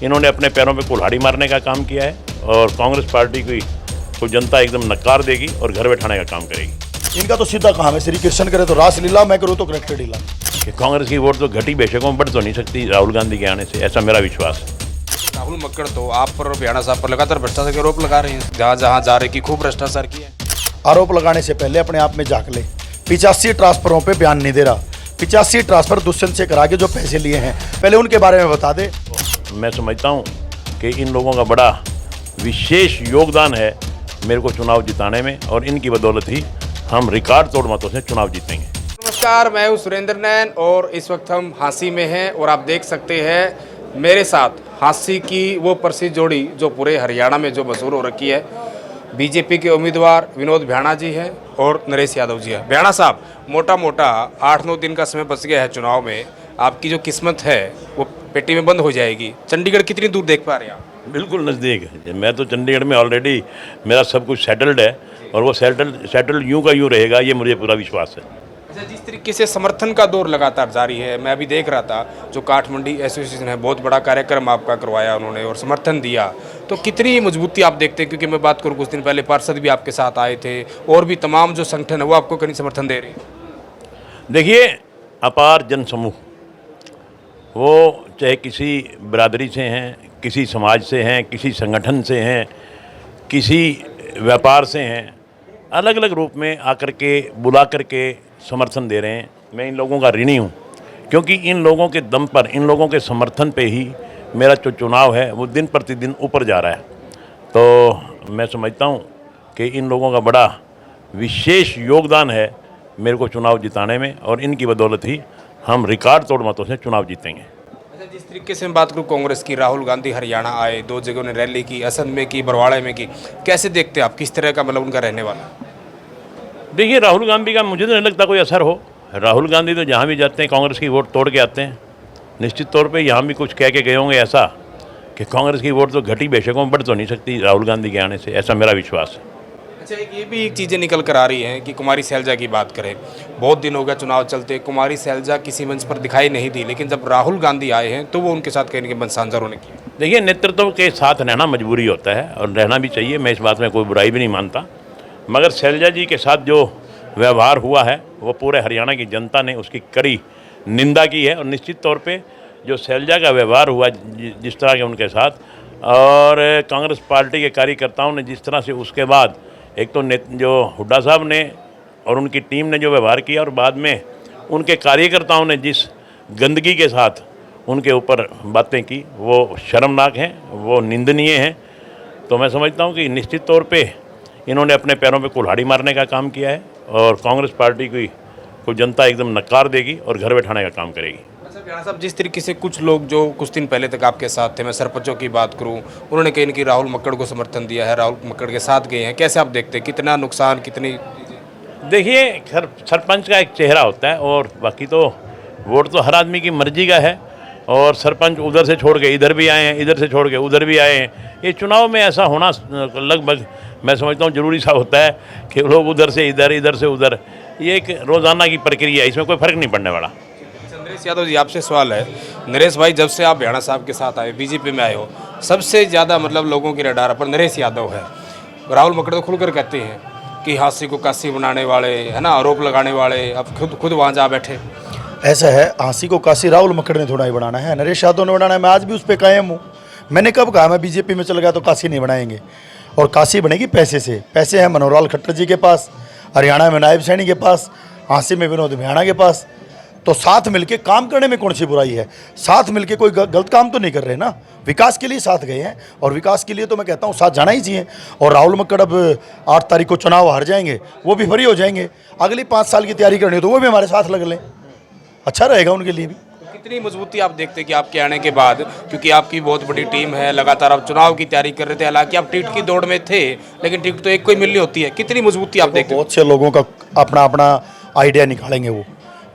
इन्होंने अपने पैरों पे कुल्हाड़ी मारने का काम किया है और कांग्रेस पार्टी को जनता एकदम नकार देगी और घर बैठाने का काम करेगी। इनका तो सीधा काम है, श्री कृष्ण करे तो रासलीला, मैं करूँ तो क्रिकेट लीला। कि कांग्रेस की वोट तो घटी बेशकों में बढ़ तो नहीं सकती राहुल गांधी के आने से, ऐसा मेरा विश्वास है। राहुल मक्कड़ तो आप पर और भ्याणा साहब पर लगातार भ्रष्टाचार के आरोप लगा रहे हैं, जहाँ जहाँ जा रहे कि खूब भ्रष्टाचार किया है। आरोप लगाने से पहले अपने आप में झांक ले। 85 ट्रांसफरों पे बयान नहीं दे रहा। 85 ट्रांसफर दुष्यंत से करा के जो पैसे लिए हैं, पहले उनके बारे में बता दे। मैं समझता हूँ कि इन लोगों का बड़ा विशेष योगदान है मेरे को चुनाव जिताने में और इनकी बदौलत ही हम रिकॉर्ड तोड़ मतों से चुनाव जीतेंगे। नमस्कार, मैं हूँ सुरेंद्र नैन और इस वक्त हम हांसी में हैं और आप देख सकते हैं मेरे साथ हांसी की वो प्रसिद्ध जोड़ी जो पूरे हरियाणा में जो मशहूर हो रखी है। बीजेपी के उम्मीदवार विनोद भ्याणा जी हैं और नरेश यादव जी हैं। भ्याणा साहब, मोटा मोटा 8-9 दिन का समय बच गया है चुनाव में, आपकी जो किस्मत है वो पेटी में बंद हो जाएगी। चंडीगढ़ कितनी दूर देख पा रहे हैं आप? बिल्कुल नज़दीक है। मैं तो चंडीगढ़ में ऑलरेडी मेरा सब कुछ सेटल्ड है और वो सेटल्ड यूं का यूं रहेगा, ये मुझे पूरा विश्वास है। अच्छा, जिस तरीके से समर्थन का दौर लगातार जारी है, मैं अभी देख रहा था जो काठमंडी एसोसिएशन है, बहुत बड़ा कार्यक्रम आपका करवाया उन्होंने और समर्थन दिया, तो कितनी मजबूती आप देखते हैं? क्योंकि मैं बात करूँ कुछ दिन पहले पार्षद भी आपके साथ आए थे और भी तमाम जो संगठन है वो आपको कहीं समर्थन दे रहे हैं। देखिए, अपार जन समूह, वो चाहे किसी बिरादरी से हैं, किसी समाज से हैं, किसी संगठन से हैं, किसी व्यापार से हैं, अलग अलग रूप में आकर के बुला करके समर्थन दे रहे हैं। मैं इन लोगों का ऋणी हूँ क्योंकि इन लोगों के दम पर, इन लोगों के समर्थन पे ही मेरा जो चुनाव है वो दिन प्रतिदिन ऊपर जा रहा है। तो मैं समझता हूँ कि इन लोगों का बड़ा विशेष योगदान है मेरे को चुनाव जिताने में और इनकी बदौलत ही हम रिकॉर्ड तोड़ मतों से चुनाव जीतेंगे। अच्छा, जिस तरीके से मैं बात करूँ कांग्रेस की, राहुल गांधी हरियाणा आए, 2 जगहों ने रैली की, असंध में की, बरवाड़े में की, कैसे देखते हैं आप? किस तरह का मतलब उनका रहने वाला? देखिए, राहुल गांधी का मुझे तो नहीं लगता कोई असर हो। राहुल गांधी तो जहाँ भी जाते हैं कांग्रेस की वोट तोड़ के आते हैं। निश्चित तौर पे यहाँ भी कुछ कह के गए होंगे ऐसा कि कांग्रेस की वोट तो घटी बेशकों में बढ़ तो नहीं सकती राहुल गांधी के आने से, ऐसा मेरा विश्वास है। अच्छा, ये भी एक चीज़ें निकल कर आ रही हैं कि कुमारी शैलजा की बात करें, बहुत दिन हो गया चुनाव चलते, कुमारी शैलजा किसी मंच पर दिखाई नहीं दी, लेकिन जब राहुल गांधी आए हैं तो वो उनके साथ कहीं ना कहीं साझेदारों ने किया। देखिए, नेतृत्व के साथ रहना मजबूरी होता है और रहना भी चाहिए, मैं इस बात में कोई बुराई भी नहीं मानता, मगर शैलजा जी के साथ जो व्यवहार हुआ है वो पूरे हरियाणा की जनता ने उसकी कड़ी निंदा की है। और निश्चित तौर पे जो शैलजा का व्यवहार हुआ जिस तरह के उनके साथ और कांग्रेस पार्टी के कार्यकर्ताओं ने जिस तरह से उसके बाद एक तो जो हुड्डा साहब ने और उनकी टीम ने जो व्यवहार किया और बाद में उनके कार्यकर्ताओं ने जिस गंदगी के साथ उनके ऊपर बातें की, वो शर्मनाक हैं, वो निंदनीय हैं। तो मैं समझता हूँ कि निश्चित तौर पे इन्होंने अपने पैरों पे कुल्हाड़ी मारने का काम किया है और कांग्रेस पार्टी को जनता एकदम नकार देगी और घर बैठाने का काम करेगी। अच्छा भ्याणा साहब, जिस तरीके से कुछ लोग जो कुछ दिन पहले तक आपके साथ थे, मैं सरपंचों की बात करूं, उन्होंने कहीं ना कहीं राहुल मक्कड़ को समर्थन दिया है, राहुल मक्कड़ के साथ गए हैं, कैसे आप देखते हैं? कितना नुकसान, कितनी? देखिए, सरपंच का एक चेहरा होता है और बाकी तो वोट तो हर आदमी की मर्जी का है और सरपंच उधर से छोड़ के इधर भी आए हैं, इधर से छोड़ के उधर भी आए हैं। ये चुनाव में ऐसा होना लगभग मैं समझता हूँ जरूरी सा होता है कि लोग उधर से इधर, इधर से उधर, ये एक रोज़ाना की प्रक्रिया है, इसमें कोई फ़र्क नहीं पड़ने वाला। नरेश यादव जी, आपसे सवाल है। नरेश भाई, जब से आप भ्याणा साहब के साथ आए, बीजेपी में आए हो, सबसे ज़्यादा मतलब लोगों की रडार पर नरेश यादव है। राहुल मक्कड़ तो खुलकर कहते हैं कि हांसी को काशी बनाने वाले, है ना, आरोप लगाने वाले, अब खुद वहाँ जा बैठे। ऐसा है, हांसी को काशी राहुल मक्कड़ ने थोड़ा ही बनाना है, नरेश यादव ने बनाना है। मैं आज भी उस पर कायम हूँ। मैंने कब कहा मैं बीजेपी में चल गया तो काशी नहीं बनाएंगे, और काशी बनेगी पैसे से। पैसे हैं मनोहर खट्टर जी के पास, हरियाणा में नायब सैनी के पास, हांसी में विनोद भ्याणा के पास। तो साथ मिलके काम करने में कौन सी बुराई है? साथ मिलके कोई गलत काम तो नहीं कर रहे ना, विकास के लिए साथ गए हैं और विकास के लिए तो मैं कहता हूँ साथ जाना ही चाहिए। और राहुल मक्कड़ अब 8 तारीख को चुनाव हार जाएंगे, वो भी फ्री हो जाएंगे, अगली 5 साल की तैयारी करनी हो तो वो भी हमारे साथ लग लें, अच्छा रहेगा उनके लिए भी। कितनी मजबूती आप देखते हैं कि आपके आने के बाद, क्योंकि आपकी बहुत बड़ी टीम है, लगातार आप चुनाव की तैयारी कर रहे थे, हालांकि आप टिकट की दौड़ में थे, लेकिन टिकट तो एक को ही मिलनी होती है, कितनी मजबूती आप देखते हैं? बहुत से लोगों का अपना अपना आइडिया निकालेंगे वो।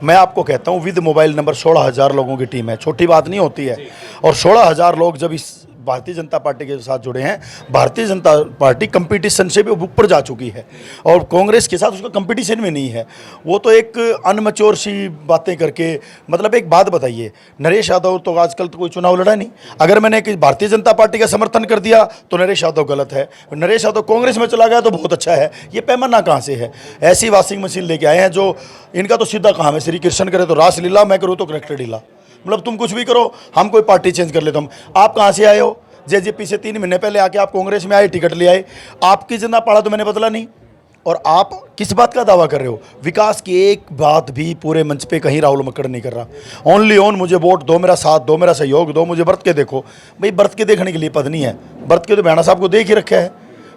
मैं आपको कहता हूँ विद मोबाइल नंबर 16,000 लोगों की टीम है, छोटी बात नहीं होती है। और 16,000 लोग जब इस भारतीय जनता पार्टी के साथ जुड़े हैं, भारतीय जनता पार्टी कंपटीशन से भी ऊपर जा चुकी है और कांग्रेस के साथ उसका कंपटीशन में नहीं है। वो तो एक अनमच्योर सी बातें करके, मतलब एक बात बताइए, नरेश यादव तो आजकल तो कोई चुनाव लड़ा नहीं। अगर मैंने भारतीय जनता पार्टी का समर्थन कर दिया तो नरेश यादव गलत है, नरेश यादव कांग्रेस में चला गया तो बहुत अच्छा है। ये पैमाना कहाँ से है? ऐसी वॉशिंग मशीन लेके आए हैं जो, इनका तो सीधा काम है, श्री कृष्ण करे तो रास लीला, मैं करूँ तो करेक्टर लीला। मतलब तुम कुछ भी करो, हम कोई पार्टी चेंज कर लेते हम। आप कहाँ से आए हो? जेजेपी से 3 महीने पहले आके आप कांग्रेस में आए, टिकट ले आए, आपकी जितना पाड़ा तो मैंने बदला नहीं। और आप किस बात का दावा कर रहे हो? विकास की एक बात भी पूरे मंच पे कहीं राहुल मक्कड़ नहीं कर रहा। ओनली ऑन मुझे वोट दो, मेरा साथ दो, मेरा सहयोग दो, मुझे बरत के देखो। भाई बरत के देखने के लिए पद नहीं है, बरत के तो भैया साहब को देख ही रखा है,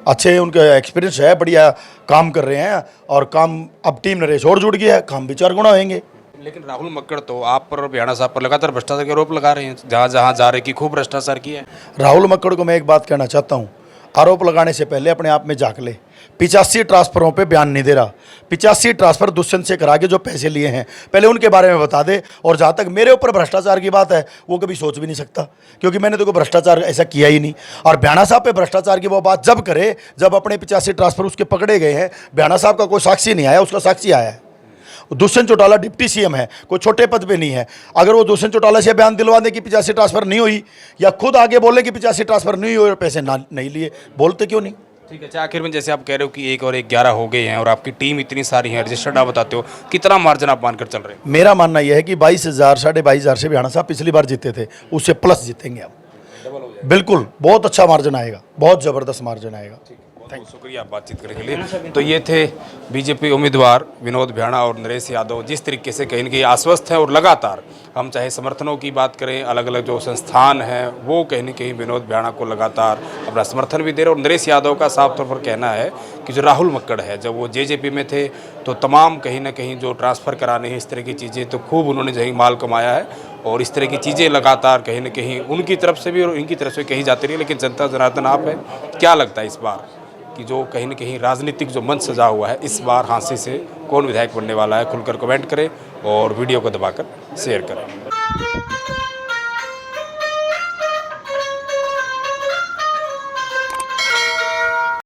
अच्छे उनका एक्सपीरियंस है, बढ़िया काम कर रहे हैं और काम, अब टीम नरेश और जुड़ गया है, काम भी 4 गुना होंगे। लेकिन राहुल मक्कड़ तो आप पर, भ्याणा साहब पर लगातार भ्रष्टाचार के आरोप लगा रहे हैं, जहाँ जहाँ जा रहे कि खूब भ्रष्टाचार किया है। राहुल मक्कड़ को मैं एक बात कहना चाहता हूँ, आरोप लगाने से पहले अपने आप में झांक ले। 85 ट्रांसफरों पे बयान नहीं दे रहा, 85 ट्रांसफर दुष्यंत से करा के जो पैसे लिए हैं पहले उनके बारे में बता दे। और जहाँ तक मेरे ऊपर भ्रष्टाचार की बात है, वो कभी सोच भी नहीं सकता, क्योंकि मैंने तो कोई भ्रष्टाचार ऐसा किया ही नहीं। और भ्याणा साहब पे भ्रष्टाचार की वो बात जब करे जब अपने 85 ट्रांसफर उसके पकड़े गए हैं। भ्याणा साहब का कोई साक्षी नहीं आया, उसका साक्षी आया है। दुष्यंत चौटाला डिप्टी सीएम है, कोई छोटे पद पे नहीं है। अगर वो दुष्यंत चौटाला से बयान दिलवा दे कि 85 ट्रांसफर नहीं हुई, या खुद आगे बोले कि 85 ट्रांसफर नहीं हुई और पैसे नहीं लिए, बोलते क्यों नहीं? ठीक है। अच्छा, आखिर में जैसे आप कह रहे हो कि 1 और 1 11 हो गए हैं और आपकी टीम इतनी सारी है, रजिस्टर्ड, आप बताते हो कितना मार्जिन आप मानकर चल रहे हैं? मेरा मानना यह है कि 22,000 22,500 से भ्याणा साहब पिछली बार जीते थे, उससे प्लस जीतेंगे अब। बिल्कुल, बहुत अच्छा मार्जिन आएगा, बहुत ज़बरदस्त मार्जिन आएगा। बहुत शुक्रिया बातचीत करने के लिए। तो ये थे बीजेपी उम्मीदवार विनोद भ्याणा और नरेश यादव, जिस तरीके से कहीं न कहीं आश्वस्त हैं और लगातार, हम चाहे समर्थनों की बात करें, अलग अलग जो संस्थान हैं वो कहीं न कहीं विनोद भ्याणा को लगातार अपना समर्थन भी दे रहे। और नरेश यादव का साफ तौर पर कहना है कि जो राहुल मक्कड़ है, जब वो जेजेपी में थे तो तमाम कहीं ना कहीं जो ट्रांसफ़र कराने हैं, इस तरह की चीज़ें, तो खूब उन्होंने जो माल कमाया है और इस तरह की चीज़ें लगातार कहीं ना कहीं उनकी तरफ से भी और इनकी तरफ से कही जाती रही। लेकिन जनता जनार्दन आप है, क्या लगता है इस बार कि जो कहीं ना कहीं राजनीतिक जो मंच सजा हुआ है, इस बार हाँसी से कौन विधायक बनने वाला है? खुलकर कमेंट करें और वीडियो को दबाकर शेयर करें।